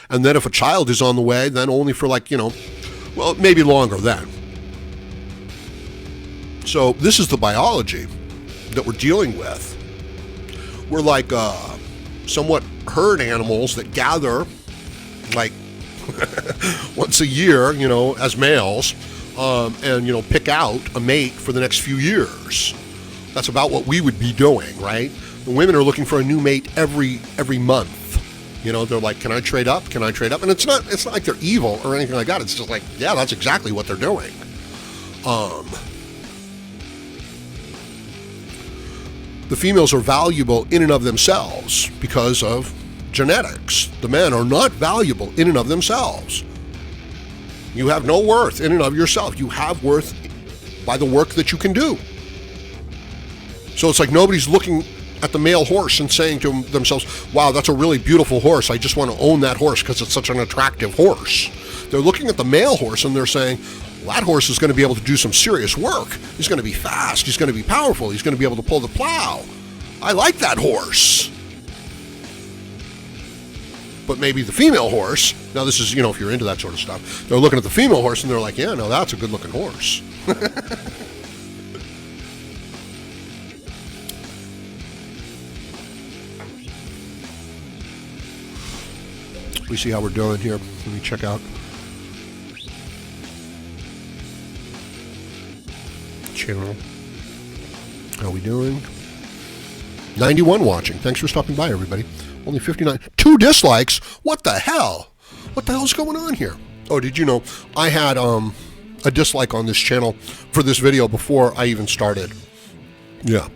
And then if a child is on the way, then only for well, maybe longer then. So this is the biology that we're dealing with. We're like somewhat herd animals that gather like once a year, as males, and, pick out a mate for the next few years. That's about what we would be doing, right? The women are looking for a new mate every month. They're like, can I trade up? Can I trade up? And it's not like they're evil or anything like that. It's just like, yeah, that's exactly what they're doing. The females are valuable in and of themselves because of genetics. The men are not valuable in and of themselves. You have no worth in and of yourself. You have worth by the work that you can do. So it's like nobody's looking at the male horse and saying to themselves, wow, that's a really beautiful horse. I just want to own that horse because it's such an attractive horse. They're looking at the male horse and they're saying, well, that horse is going to be able to do some serious work. He's going to be fast. He's going to be powerful. He's going to be able to pull the plow. I like that horse. But maybe the female horse, now this is, if you're into that sort of stuff, they're looking at the female horse and they're like, yeah, no, that's a good looking horse. We see how we're doing here. Let me check out channel. How are we doing? 91 watching. Thanks for stopping by, everybody. Only 59. 2 dislikes? What the hell? What the hell's going on here? Oh, did you know I had a dislike on this channel for this video before I even started? Yeah.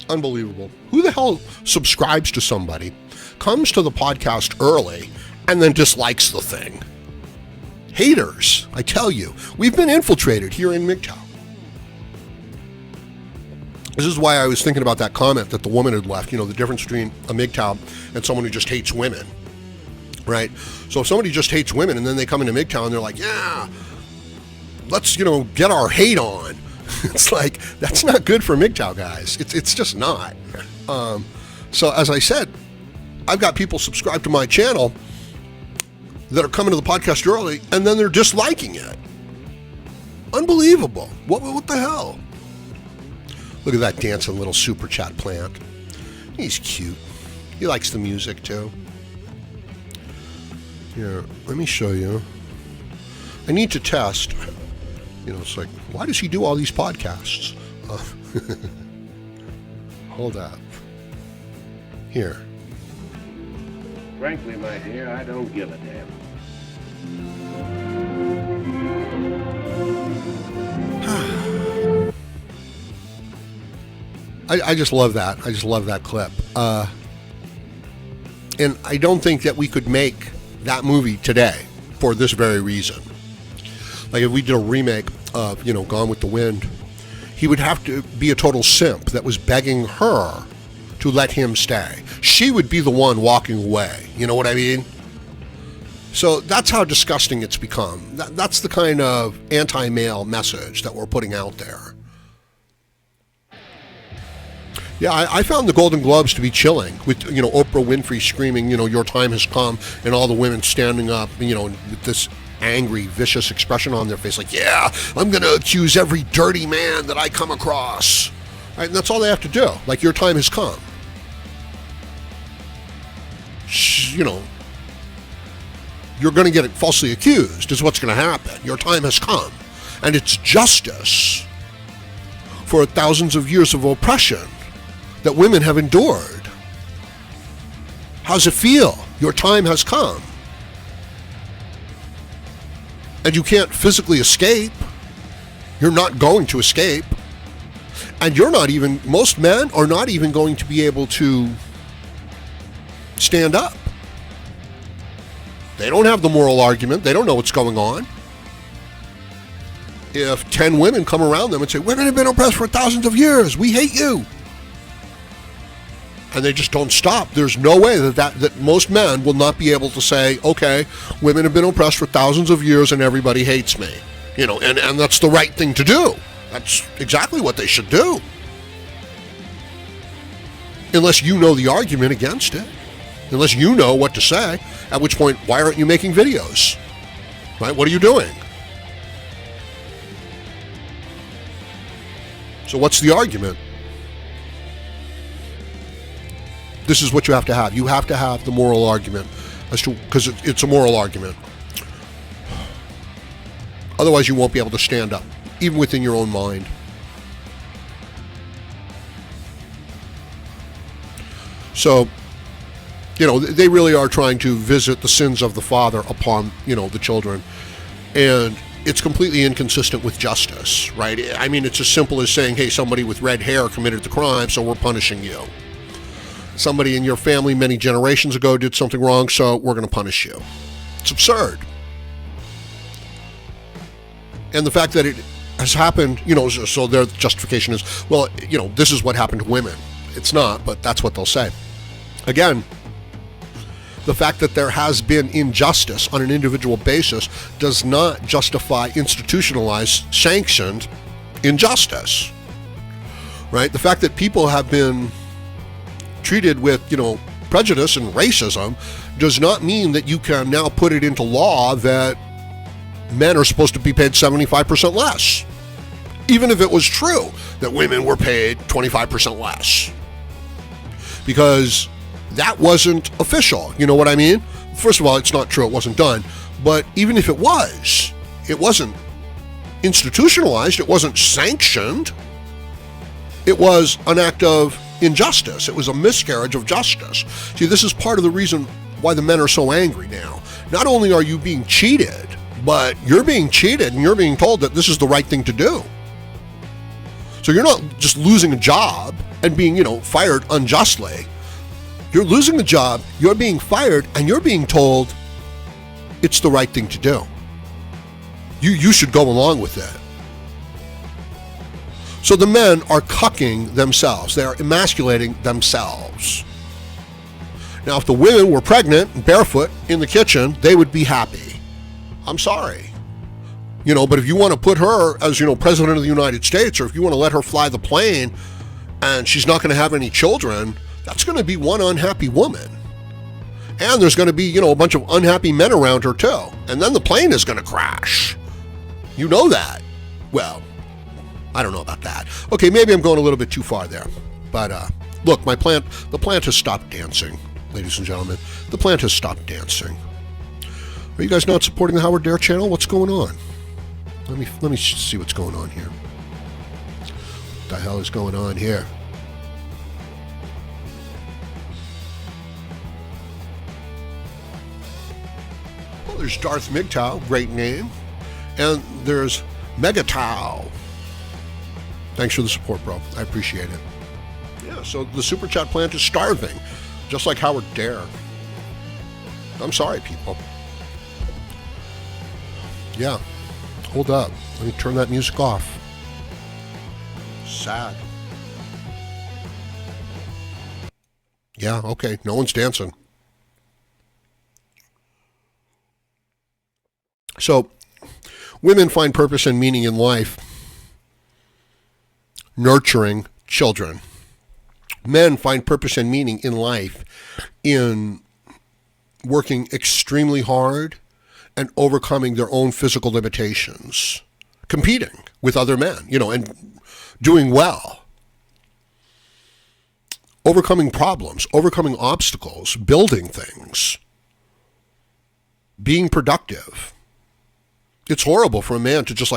Unbelievable. Who the hell subscribes to somebody, comes to the podcast early, and then dislikes the thing? Haters, I tell you. We've been infiltrated here in MGTOW. This is why I was thinking about that comment that the woman had left, the difference between a MGTOW and someone who just hates women, right? So if somebody just hates women and then they come into MGTOW and they're like, yeah, let's, get our hate on. It's like, that's not good for MGTOW, guys. It's just not. So as I said, I've got people subscribed to my channel that are coming to the podcast early and then they're disliking it. Unbelievable. What the hell? Look at that dancing little super chat plant. He's cute. He likes the music too. Here, let me show you. I need to test. It's like, why does he do all these podcasts? Hold up. Here. Frankly, my dear, I don't give a damn. I just love that. I just love that clip. And I don't think that we could make that movie today for this very reason. Like if we did a remake of, Gone with the Wind, he would have to be a total simp that was begging her to let him stay. She would be the one walking away. You know what I mean? So that's how disgusting it's become. That's the kind of anti-male message that we're putting out there. Yeah, I found the Golden Globes to be chilling with, Oprah Winfrey screaming, your time has come, and all the women standing up, with this angry, vicious expression on their face, like, yeah, I'm going to accuse every dirty man that I come across. Right? And that's all they have to do. Like, your time has come. You're going to get falsely accused is what's going to happen. Your time has come. And it's justice for thousands of years of oppression that women have endured. How's it feel? Your time has come. And you can't physically escape. You're not going to escape. And most men are not even going to be able to stand up. They don't have the moral argument. They don't know what's going on. If 10 women come around them and say, women have been oppressed for thousands of years, we hate you, and they just don't stop, there's no way that most men will not be able to say, okay, women have been oppressed for thousands of years and everybody hates me. And that's the right thing to do. That's exactly what they should do. Unless you know the argument against it. unless you know what to say, at which point, why aren't you making videos? Right? What are you doing? So what's the argument? This is what you have to have. You have to have the moral argument, as to, because it's a moral argument. Otherwise, you won't be able to stand up, even within your own mind. So, they really are trying to visit the sins of the father upon, the children. And it's completely inconsistent with justice, right? I mean, it's as simple as saying, hey, somebody with red hair committed the crime, so we're punishing you. Somebody in your family many generations ago did something wrong, so we're going to punish you. It's absurd. And the fact that it has happened, so their justification is, well, this is what happened to women. It's not, but that's what they'll say. Again, the fact that there has been injustice on an individual basis does not justify institutionalized, sanctioned injustice, right? The fact that people have been treated with, prejudice and racism does not mean that you can now put it into law that men are supposed to be paid 75% less, even if it was true that women were paid 25% less, because that wasn't official. You know what I mean? First of all, it's not true. It wasn't done. But even if it wasn't institutionalized. It wasn't sanctioned. It was an act of injustice. It was a miscarriage of justice. See, this is part of the reason why the men are so angry now. Not only are you being cheated, but you're being cheated and you're being told that this is the right thing to do. So you're not just losing a job and being, fired unjustly. You're losing the job, you're being fired, and you're being told it's the right thing to do. You should go along with it. So the men are cucking themselves. They are emasculating themselves. Now, if the women were pregnant and barefoot in the kitchen, they would be happy. I'm sorry. But if you want to put her as, president of the United States, or if you want to let her fly the plane and she's not going to have any children, that's going to be one unhappy woman. And there's going to be, a bunch of unhappy men around her too. And then the plane is going to crash. You know that. Well, I don't know about that. Okay, maybe I'm going a little bit too far there. But look, the plant has stopped dancing, ladies and gentlemen. The plant has stopped dancing. Are you guys not supporting the Howard Dare channel? What's going on? Let me see what's going on here. What the hell is going on here? Well, there's Darth MGTOW, great name. And there's MGTOW. Thanks for the support, bro. I appreciate it. Yeah, so the Super Chat plant is starving, just like Howard Dare. I'm sorry, people. Yeah, hold up. Let me turn that music off. Sad. Yeah, okay. No one's dancing. So, women find purpose and meaning in life nurturing children. Men find purpose and meaning in life in working extremely hard and overcoming their own physical limitations, competing with other men, and doing well, overcoming problems, overcoming obstacles, building things, being productive. It's horrible for a man to just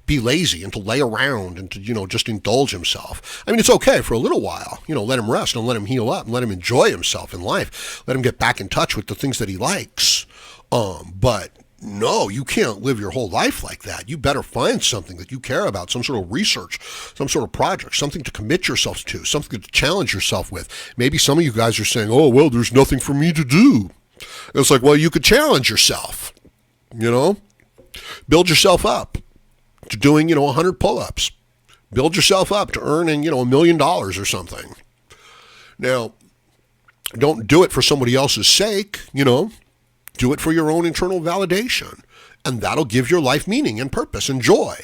be lazy and to lay around and to, just indulge himself. I mean, it's okay for a little while, let him rest and let him heal up and let him enjoy himself in life. Let him get back in touch with the things that he likes. But no, you can't live your whole life like that. You better find something that you care about, some sort of research, some sort of project, something to commit yourself to, something to challenge yourself with. Maybe some of you guys are saying, oh, well, there's nothing for me to do. It's like, well, you could challenge yourself, Build yourself up to doing, 100 pull-ups. Build yourself up to earning, $1 million or something. Now, don't do it for somebody else's sake, Do it for your own internal validation. And that'll give your life meaning and purpose and joy.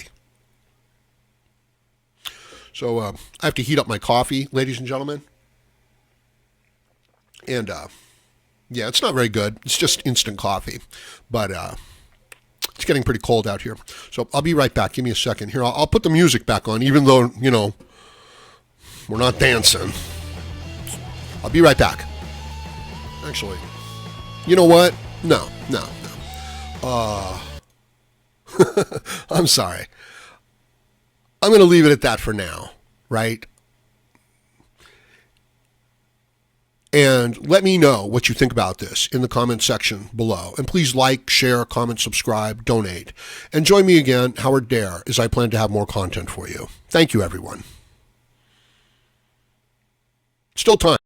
So I have to heat up my coffee, ladies and gentlemen. And Yeah, it's not very good. It's just instant coffee. But it's getting pretty cold out here. So I'll be right back. Give me a second here. I'll put the music back on, even though, we're not dancing. I'll be right back. Actually, you know what? No. I'm sorry. I'm going to leave it at that for now, right? And let me know what you think about this in the comment section below. And please like, share, comment, subscribe, donate. And join me again, Howard Dare, as I plan to have more content for you. Thank you, everyone. Still time.